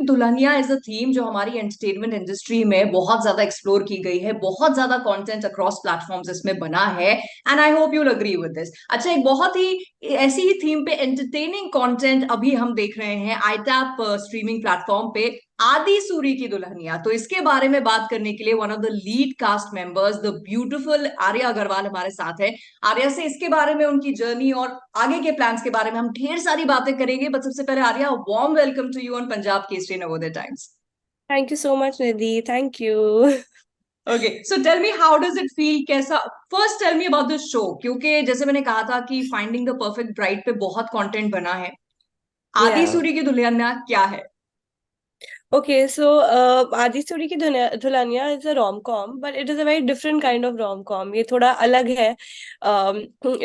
Dulhania is a theme जो हमारी entertainment industry में बहुत ज्यादा एक्सप्लोर की गई है, बहुत ज्यादा कंटेंट अक्रॉस प्लेटफॉर्म्स इसमें बना है, and I hope you'll agree with this. अच्छा, एक बहुत ही ऐसी ही थीम पे एंटरटेनिंग कंटेंट अभी हम देख रहे हैं आईटैप स्ट्रीमिंग प्लेटफॉर्म पे, आदि सूरी की दुल्हनिया। तो इसके बारे में बात करने के लिए one of the lead cast members the beautiful Arya Agarwal हमारे साथ है। आर्या से इसके बारे में, उनकी जर्नी और आगे के प्लान्स के बारे में हम ढेर सारी बातें करेंगे, बट सबसे पहले Arya, warm welcome to you on Punjab Kesari Navodaya Times. Thank you so much, Nidhi. Thank you. Okay, so tell me how does it feel, कैसा। First tell me about this show, क्योंकि जैसे मैंने कहा था कि फाइंडिंग द परफेक्ट ब्राइड पे बहुत content बना है। आदि Yeah. सूरी की दुल्हनिया क्या है? Okay, so Adi Suri ki Dulhania is a rom-com, but it is a very different kind of rom-com. ये थोड़ा अलग है.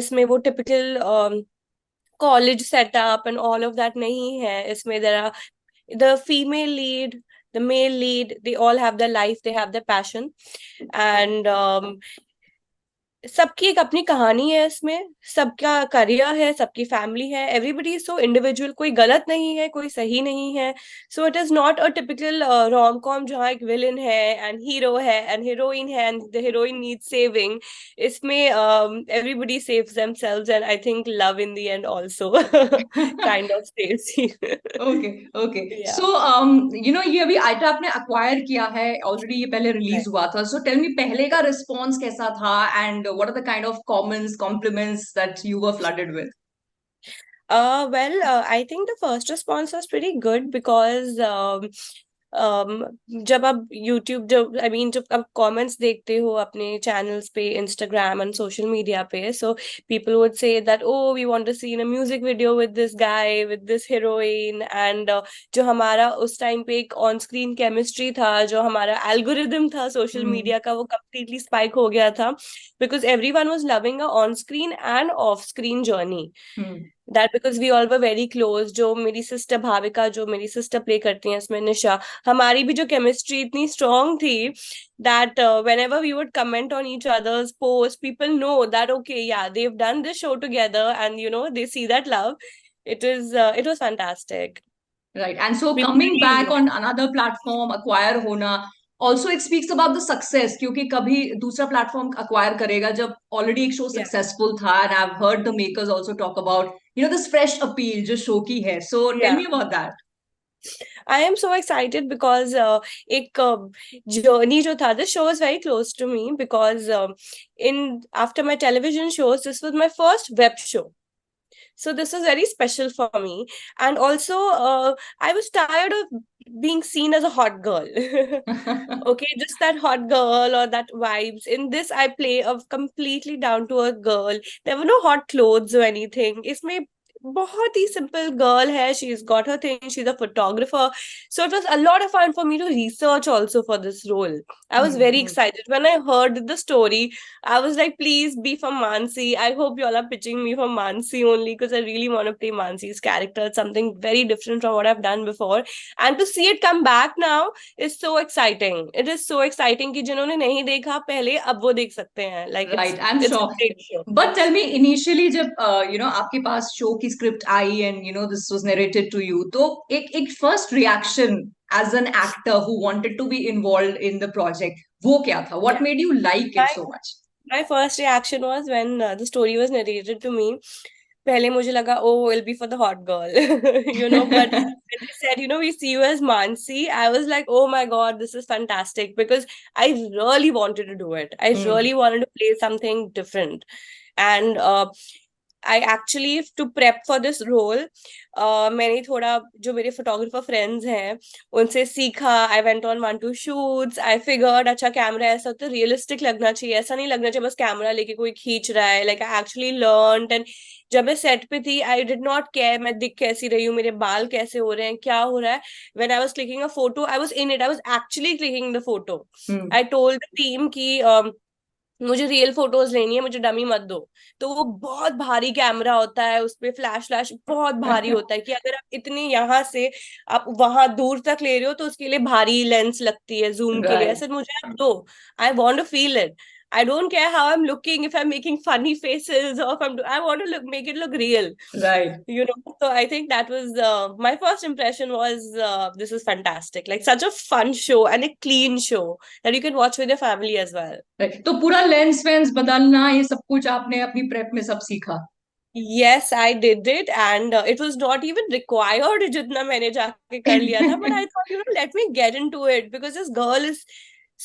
इसमें वो typical college setup and all of that नहीं है. इसमें there are the female lead, the male lead, they all have their life, they have their passion, and सबकी एक अपनी कहानी है इसमें, सबका करियर है, सबकी फैमिली है, एवरीबडी इज सो इंडिविजुअल, कोई गलत नहीं है, कोई सही नहीं है. So it is not a typical rom com जहाँ एक विलन है एंड हीरो है एंड हीरोइन है and the heroine need saving. इसमें everybody saves themselves and I think love in the end also kind of saves. Okay, okay. Yeah. So ये अभी iota आपने acquire किया है ऑलरेडी, ये पहले रिलीज हुआ था। सो टेल मी, पहले का रिस्पॉन्स कैसा था, and what are the kind of comments, compliments that you were flooded with? I think the first response was pretty good because जब आप YouTube, जब जब आप कमेंट्स देखते हो अपने चैनल्स पे, इंस्टाग्राम एंड सोशल मीडिया पे, so people would say that oh we want to see in a music video with this guy, with this heroine, and जो हमारा उस टाइम पे एक ऑन स्क्रीन केमिस्ट्री था, जो हमारा एल्गोरिदम था सोशल हम्म, मीडिया का, वो कम्प्लीटली स्पाइक हो गया था because everyone was loving a on screen and off screen journey. Hmm. That because we all were very close. जो मेरी सिस्टर भाविका, जो मेरी सिस्टर प्ले करती हैं इसमें, निशा, हमारी भी जो केमिस्ट्री इतनी स्ट्रांग थी that whenever we would comment on each other's posts, people know that okay, yeah, they've done this show together, and they see that love. It was fantastic. Right, and so People coming really back on enjoyed. Another platform, acquire होना also it speaks about the success, क्योंकि कभी दूसरा platform acquire करेगा जब already एक show Yeah. Successful था, and I have heard the makers also talk about this fresh appeal जो show की है। So tell Yeah. Me about that. I am so excited because एक journey जो था, this show was very close to me because in after my television shows, this was my first web show. So this was very special for me. And also, I was tired of being seen as a hot girl. Okay, just that hot girl or that vibes. In this, I play a completely down to earth girl. There were no hot clothes or anything. इसमें बहुत ही simple girl है. She's got her thing. She's a photographer. So it was a lot of fun for me to research also for this role. I was very excited when I heard the story. I was like, please be from Mansi. I hope you all are pitching me for Mansi only because I really want to play Mansi's character. It's something very different from what I've done before. And to see it come back now is so exciting. It is so exciting कि जिन्होंने नहीं देखा पहले, अब वो देख सकते हैं. Like right, I am it's a sure. great show. But tell me, initially जब आपके पास शो की स्क्रिप्ट आई and this was narrated to you, तो एक एक first reaction as an actor who wanted to be involve in the project, वो क्या था? What Yeah. Made you like it My so much? my first reaction was when the story was narrated to me. पहले मुझे लगा, oh, it'll be for the hot girl, but when they said, we see you as Mansi, I was like, oh my God, this is fantastic because I really wanted to do it. I really wanted to play something different. And I actually, to prep for this role, मैंने थोड़ा जो मेरे photographer friends हैं उनसे सीखा. I went on 1 2 shoots. I figured अच्छा camera ऐसा तो रियलिस्टिक लगना चाहिए, ऐसा नहीं लगना चाहिए बस कैमरा लेके कोई खींच रहा है. Like I actually learn. And जब मैं सेट पे थी, आई डिड नॉट केयर मैं दिख कैसी रही हूँ, मेरे बाल कैसे हो रहे हैं, क्या हो रहा है. When I was clicking a photo, I was in it, I was actually clicking the photo. I told the team कि मुझे रियल फोटोज लेनी है, मुझे डमी मत दो. तो वो बहुत भारी कैमरा होता है, उस पे फ्लैश फ्लैश बहुत भारी होता है कि अगर आप इतने यहाँ से आप वहां दूर तक ले रहे हो तो उसके लिए भारी लेंस लगती है जूम के लिए. राइट। ऐसे मुझे आप दो, I want to feel it. I don't care how I'm looking, if I'm making funny faces or if I want to make it look real. Right. So I think that was my first impression was this is fantastic. Like such a fun show and a clean show that you can watch with your family as well. Right. तो पूरा lens veins बदलना ये सब कुछ आपने अपनी prep में सब सीखा? Yes, I did it, and it was not even required जितना मैंने जाके कर लिया था. But I thought, let me get into it because this girl is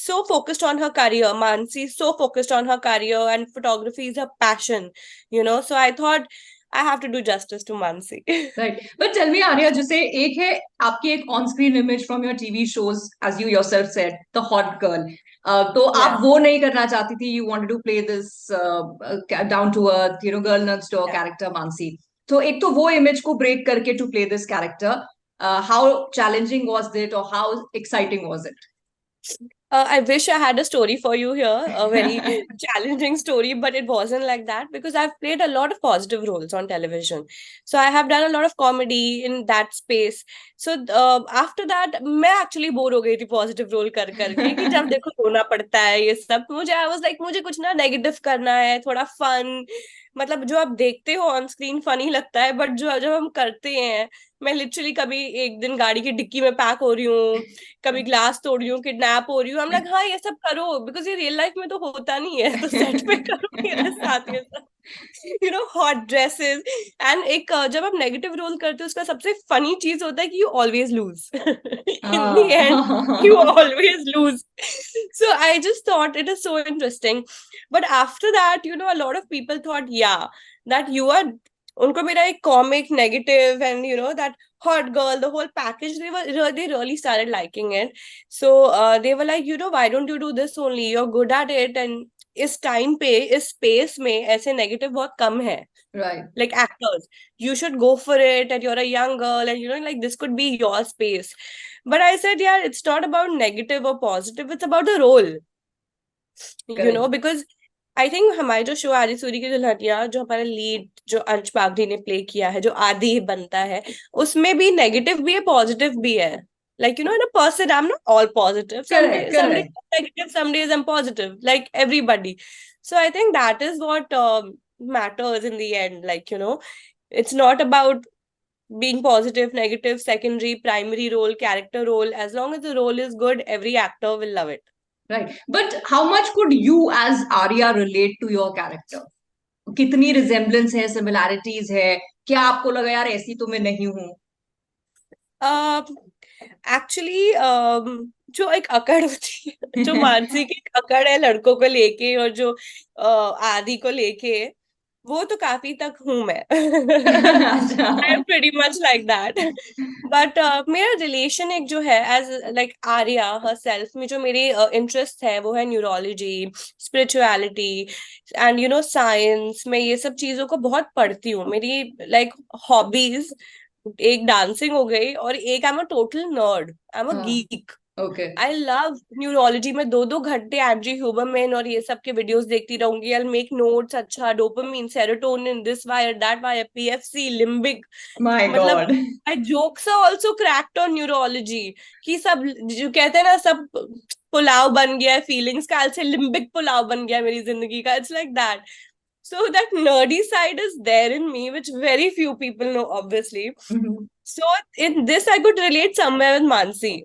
so focused on her career. Mansi is so focused on her career, and photography is her passion. So I thought I have to do justice to Mansi. Right, but tell me Arya, जैसे एक है आपकी एक on screen image from your TV shows, as you yourself said, the hot girl, तो आप Yeah, वो नहीं करना चाहती थी, you wanted to play this down to earth, girl next door yeah. Character Mansi. तो एक तो वो इमेज को ब्रेक करके to play this character, how challenging was it और how exciting was it? I wish I had a story for you here, a very challenging story, but it wasn't like that because I've played a lot of positive roles on television. So I have done a lot of comedy in that space. So after that, मैं actually bore हो गई थी positive role कर करके कि जब देखो रोना पड़ता है ये सब. मुझे I was like मुझे कुछ ना negative करना है, थोड़ा fun. मतलब जो आप देखते हो ऑन स्क्रीन फनी लगता है, बट जो जब हम करते हैं, मैं लिटरली कभी एक दिन गाड़ी की डिक्की में पैक हो रही हूँ, कभी ग्लास तोड़ रही हूँ, किडनैप हो रही हूँ. हम लोग हाँ ये सब करो बिकॉज ये रियल लाइफ में तो होता नहीं है, तो सेट पे करो मेरे साथ ये सब. Hot dresses. एंड एक जब आप नेगेटिव रोल करते हो उसका सबसे फनी चीज होता है कि you always lose. In the end you always lose. So I just thought it is so interesting. But after that, a lot of people thought, yeah, that you are उनको मेरा एक comic negative and that hot girl, the whole package, they really started liking it. So they were like, why don't you do this only, you're good at it. And इस time पे इस space में ऐसे negative बहुत कम है, right. like actors. You should go for it, and you're a young girl, and like this could be your space. But I said, yeah, it's not about negative or positive, it's about the role. Correct. Because I think हमारे जो show आदि सूरी की दुल्हनिया, जो हमारा lead जो अंश बागड़ी ने play किया है, जो आदि बनता है, उसमें भी नेगेटिव भी है, पॉजिटिव भी है. Like, in a person, I'm not all positive. Correct. Some days correct. I'm negative, some days I'm positive, like everybody. So I think that is what matters in the end. Like, it's not about being positive, negative, secondary, primary role, character role. As long as the role is good, every actor will love it. Right. But how much could you as Arya relate to your character? कितनी resemblance है, similarities है? क्या आपको लगा यार ऐसी तो मैं नहीं हूँ? एक्चुअली जो एक अकड़ होती है, जो मानसी की एक अकड़ है लड़कों को लेके और जो आदि को लेके, वो तो काफी तक हूं मैं. अच्छा. I am pretty much like that. But मेरा रिलेशन एक जो है as like Arya herself में, जो मेरे इंटरेस्ट है वो है न्यूरोलॉजी, स्पिरिचुअलिटी एंड साइंस. मैं ये सब चीजों को बहुत पढ़ती हूँ. मेरी लाइक हॉबीज एक डांसिंग हो गई और एक I am a total nerd, I am a हाँ. Geek. Okay. I love neurology में 2-2 घंटे एंड्री ह्यूबरमैन और ये सब के वीडियोस देखती रहूंगी. I make notes. अच्छा, dopamine, serotonin, this wire, that wire, PFC, limbic. My मतलब God. I jokes are also cracked on neurology कि सब जो कहते हैं ना, सब पुलाव बन गया है फीलिंग्स का, आज से लिम्बिक पुलाव बन गया मेरी जिंदगी का. It's like that. So that nerdy side is there in me, which very few people know, obviously. So in this, I could relate somewhere with Mansi.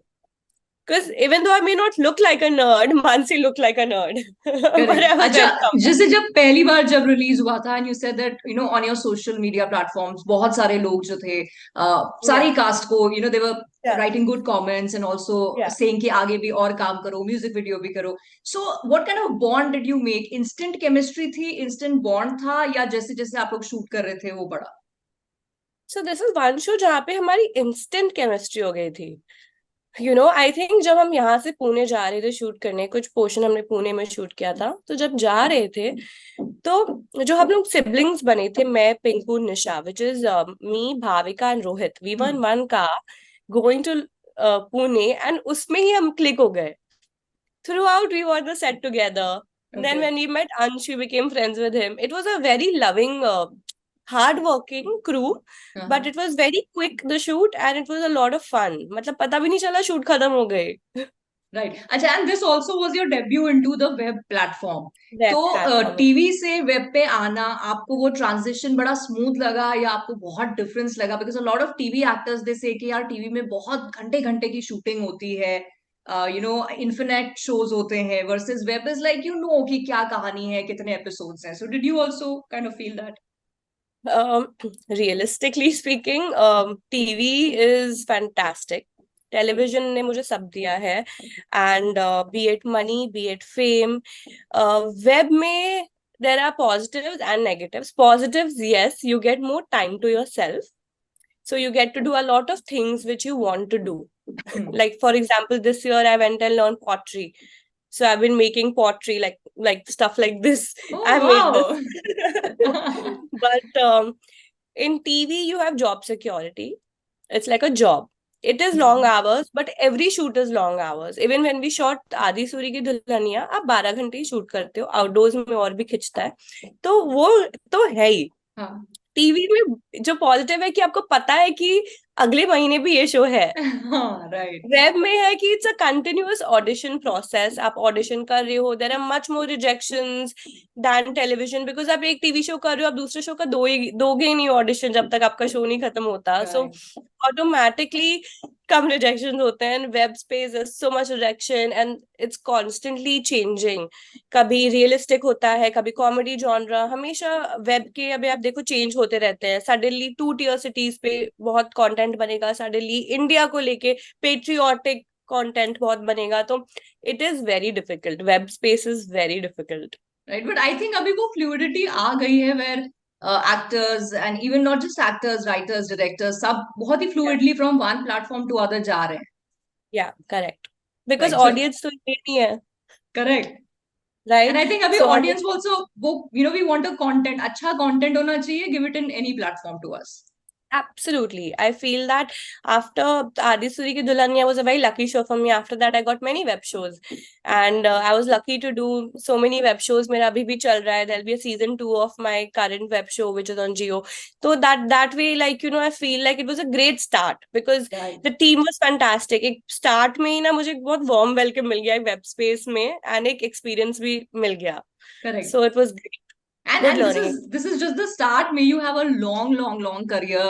Because even though I may not look like a nerd, Mansi looked like a nerd. But correct. I was अच्छा, very comfortable. जैसे जब पहली बार जब release हुआ था, and you said that on your social media platforms बहुत सारे लोग जो थे, सारी Yeah, कास्ट को, दे वर yeah, writing good comments and also yeah. Saying कि आगे भी और काम करो, म्यूजिक वीडियो भी करो. So what kind of bond did you make? Instant chemistry थी, इंस्टेंट बॉन्ड था, या जैसे जैसे आप लोग शूट कर रहे थे वो बड़ा? So this is one show जहाँ पे हमारी instant chemistry हो गई थी. I think जब हम यहाँ से पुणे जा रहे थे शूट करने, कुछ पोर्शन हमने पुणे में शूट किया था, तो जब जा रहे थे तो जो हम लोग सिबलिंग्स बने थे, मैं, Pinku, Nisha, which is me, Bhavika and Rohit, we one one का गोइंग टू पुणे, एंड उसमें ही हम क्लिक हो गए. Throughout we were the set together. Then okay. when we met Ansh, we became friends with him. It was a very loving, hard working crew, but it was very quick the shoot and it was a lot of fun. मतलब पता भी नहीं चला shoot खत्म हो गए. Right, अच्छा, and this also was your debut into the web platform. Web तो प्लेटफॉर्म। टीवी से वेब पे आना, आपको वो ट्रांजिशन बड़ा स्मूथ लगा या आपको बहुत डिफरेंस लगा? Because a lot of TV actors they से कि यार टीवी में बहुत घंटे घंटे की शूटिंग होती है, इन्फिनेट शोज होते हैं, versus web is like you know कि क्या कहानी है, कितने एपिसोड्स हैं। So did you also kind of feel that? Realistically speaking, TV is fantastic. Television ने मुझे सब दिया है, and B it money, B it fame, web में there are positives and negatives. Positives, yes, you get more time to yourself. So you get to do a lot of things which you want to do. Like for example, this year I went and learned pottery. So I've been making pottery, like stuff like this. Oh I made wow. this. But in TV, you have job security. It's like a job. It is long hours, but every shoot is long hours. Even when we shot आदि सूरी की दुल्हनिया, आप 12 घंटे ही shoot करते हो, outdoors में और भी खिंचता है, तो वो तो है ही। हाँ। टीवी में जो पॉजिटिव है कि आपको पता है कि अगले महीने भी ये शो है। हाँ, राइट। वेब में है कि it's a continuous audition process, आप ऑडिशन कर रहे हो, there are much more rejections than television, because आप एक टीवी शो कर रहे हो, आप दूसरे शो का दोगे ही नहीं ऑडिशन जब तक आपका शो नहीं खत्म होता। सो ऑटोमेटिकली कम रिजेक्शन होते हैं। Web space is so much rejection and it's constantly changing. कभी रियलिस्टिक होता है, कभी कॉमेडी जॉनरा, हमेशा वेब के अभी आप देखो चेंज होते रहते हैं। सडनली 2 टियर सिटीज पे बहुत कंटेंट बनेगा, सडनली इंडिया को लेके पेट्रियोटिक कंटेंट बहुत बनेगा, तो it is very difficult. Web space is very difficult. Right, but I think अभी वो फ्लूइडिटी आ गई है where actors and even not just actors, writers, directors, सब बहुत ही fluidly from one platform to other जा रहे हैं। Yeah correct, because right, so audience तो ये नहीं है। Correct. And right, I think अभी सो ऑडियंस ऑल्सो वो वी वांट अ कंटेंट, अच्छा कंटेंट होना चाहिए, give it in any platform to us. absolutely. I feel that after Adi Suri Ki Dulhania was a very lucky show for me. After that, I got many web shows. And I was lucky to do so many web shows. Mera abhi bhi chal raha hai. There'll be a season 2 of my current web show, which is on Geo. So that way, like, I feel like it was a great start because right, the team was fantastic. एक start में ही ना मुझे बहुत warm welcome मिल गया web space में, and एक experience भी मिल गया. Correct. So it was great. Good And learning. this is just the start. May you have a long career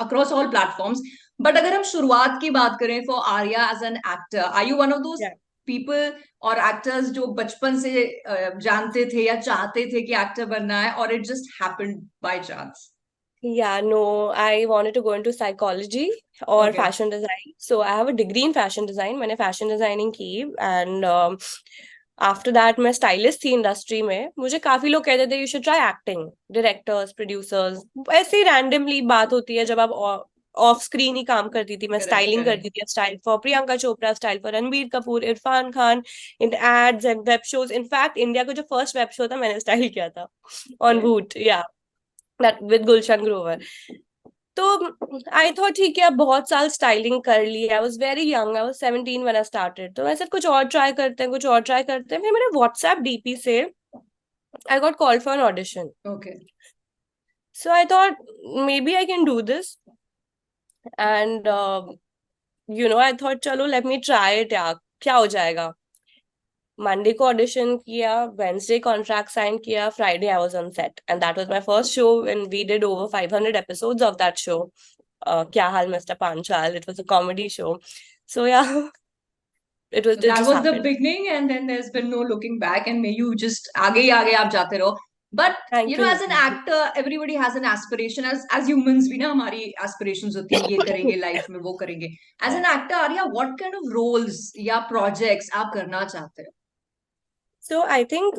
across all platforms. But अगर हम शुरुआत की बात करें for Arya as an actor, are you one of those Yeah. people और actors जो बचपन से जानते थे या चाहते थे कि एक्टर बनना है, or it just happened by chance? Yeah, no, I wanted to go into psychology or Okay. fashion design. So I have a degree in fashion design. मैंने fashion designing की, and after that मैं stylist थी industry में। मुझे काफी लोग कहते थे you should try acting, directors, producers। ऐसे ही randomly बात होती है जब आप ऑफ स्क्रीन ही काम करती थी। मैं Correct, स्टाइलिंग correct. करती थी, style for Priyanka Chopra, style for Ranbir Kapoor, Irrfan Khan, in ads and web shows. In fact India का जो फर्स्ट वेब शो था मैंने स्टाइल किया था ऑन Right. वूट, या that with Gulshan Grover. तो आई थॉट ठीक है, अब बहुत साल स्टाइलिंग कर ली। I was very young, I was 17 when I started. तो ऐसे कुछ और ट्राई करते हैं, कुछ और ट्राई करते हैं। फिर मैंने व्हाट्सएप डीपी से I got called for an audition. Okay. So I thought maybe I can do this, and I thought चलो let me try it, yeah क्या हो जाएगा। मंडे को ऑडिशन किया, वेंसडे कॉन्ट्रैक्ट साइन किया, Friday I was on set, and that was my first show and we did over 500 episodes of that show. क्या हाल mister Panchal, it was a comedy show. सो या So it that just was the happened. beginning, and then there's been no looking back, and may you just आगे आप जाते रहो. But Thank as an you. actor, everybody has an aspiration. As humans भी ना हमारी aspirations होती हैं, ये करेंगे life में, वो करेंगे. As Yeah. an actor, Arya, what kind of roles या projects आप करना चाहते हो? So I think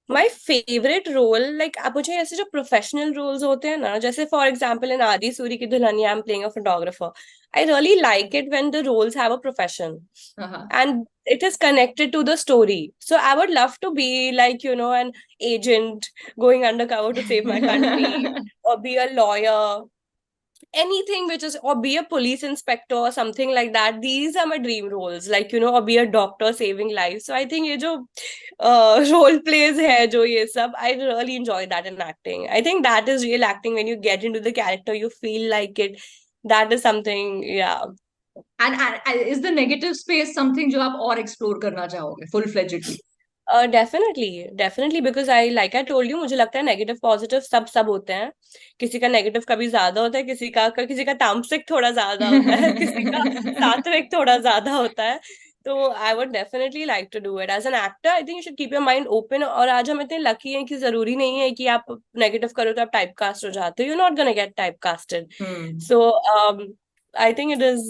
my favourite role, like आप मुझे ऐसे जो प्रोफेशनल रोल्स होते हैं ना, जैसे for example in Aadi Suri की Dulhaniya I am playing a photographer, I really like it when the roles have a profession हाँ, and it is connected to the story. So I would love to be like, an agent going undercover to save my country, हाँ. or be a lawyer, anything which is, or be a police inspector or something like that. These are my dream roles, like, or be a doctor saving lives. So I think ये जो role plays है, जो ये सब, I really enjoy that in acting. I think that is real acting, when you get into the character, you feel like it. That is something, yeah. And is the negative space something जो आप और explore करना चाहोगे full फ्लेजेडली? Definitely definitely, because I like I told you, मुझे लगता है negative positive सब सब होते हैं। किसी का नेगेटिव कभी ज्यादा होता है, किसी का तामसिक थोड़ा ज्यादा होता है, किसी का सात्विक थोड़ा ज्यादा होता है। तो I would definitely like to do it as an actor. I think you should keep your mind open. और आज हम इतने लकी हैं कि जरूरी नहीं है कि आप नेगेटिव करो तो आप टाइप कास्ट हो जाते हो। You not gonna get type casted. Hmm. So I think it is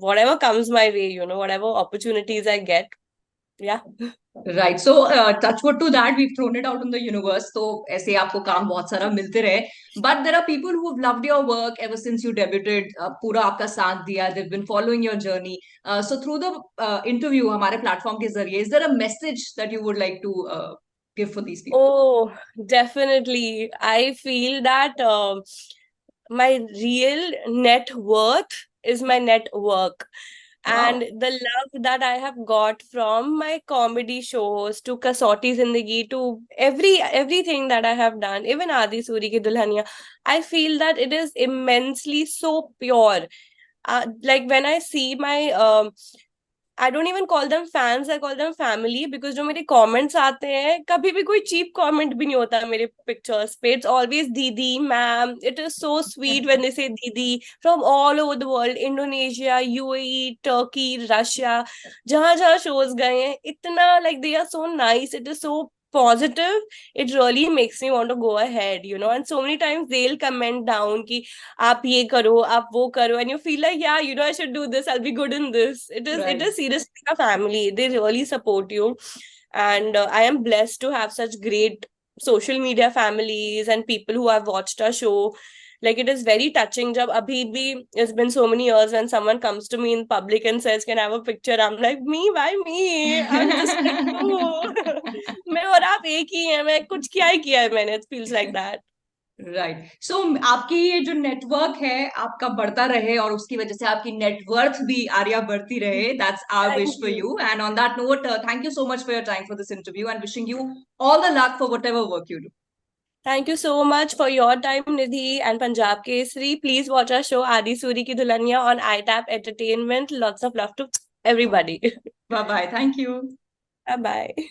whatever comes my way, you know, whatever opportunities I get. Yeah. Right, so touch wood to that we thrown it out in the universe, तो ऐसे आपको काम बहुत सारा मिलते रहे। But there are people who have loved your work ever since you debuted, पूरा आपका साथ दिया, they have been following your journey. So through the interview हमारे प्लेटफॉर्म के जरिए, is there a message that you would like to give for these people? Oh, definitely. I feel that my real net worth is my network. And wow. the love that I have got from my comedy shows to Kasauti Zindagi to everything that I have done, even Adi Suri ki Dulhania, I feel that it is immensely so pure. Like when I see my I don't even call them fans, I call them family, because जो मेरे comments आते हैं कभी भी कोई cheap comment भी नहीं होता मेरे पिक्चर्स पे। It's always didi, ma'am. It is so sweet when they say didi from all over the world, Indonesia, UAE, Turkey, Russia, जहां जहां शोज गए हैं, इतना like they are so nice, it is so positive. It really makes me want to go ahead, you know. And so many times they'll comment down कि आप ये करो, आप वो करो, and you feel like, yeah, you know, I should do this, I'll be good in this. It is right. seriously a family. They really support you. And I am blessed to have such great social media families and people who have watched our show. Like it is very touching. जब अभी भी, it's been so many years, when someone comes to me in public and says, "Can I have a picture?" I'm like, "Me? Why me? I'm just like you." मैं और आप एक ही हैं, मैं कुछ क्या ही किया है मैंने। It feels like that. Right, so आपकी ये जो नेटवर्क है आपका बढ़ता रहे, और उसकी वजह से आपकी नेटवर्थ भी आर्या बढ़ती रहे, that's our wish Thank for you. You. And on that note, thank you so much for your time for this interview, and wishing you all the luck for whatever work you do. Thank you so much for your time, Nidhi and Punjab Kesari. Please watch our show Adi Suri Ki Dulhania on iTap Entertainment. Lots of love to everybody. Bye bye, thank you. Bye bye.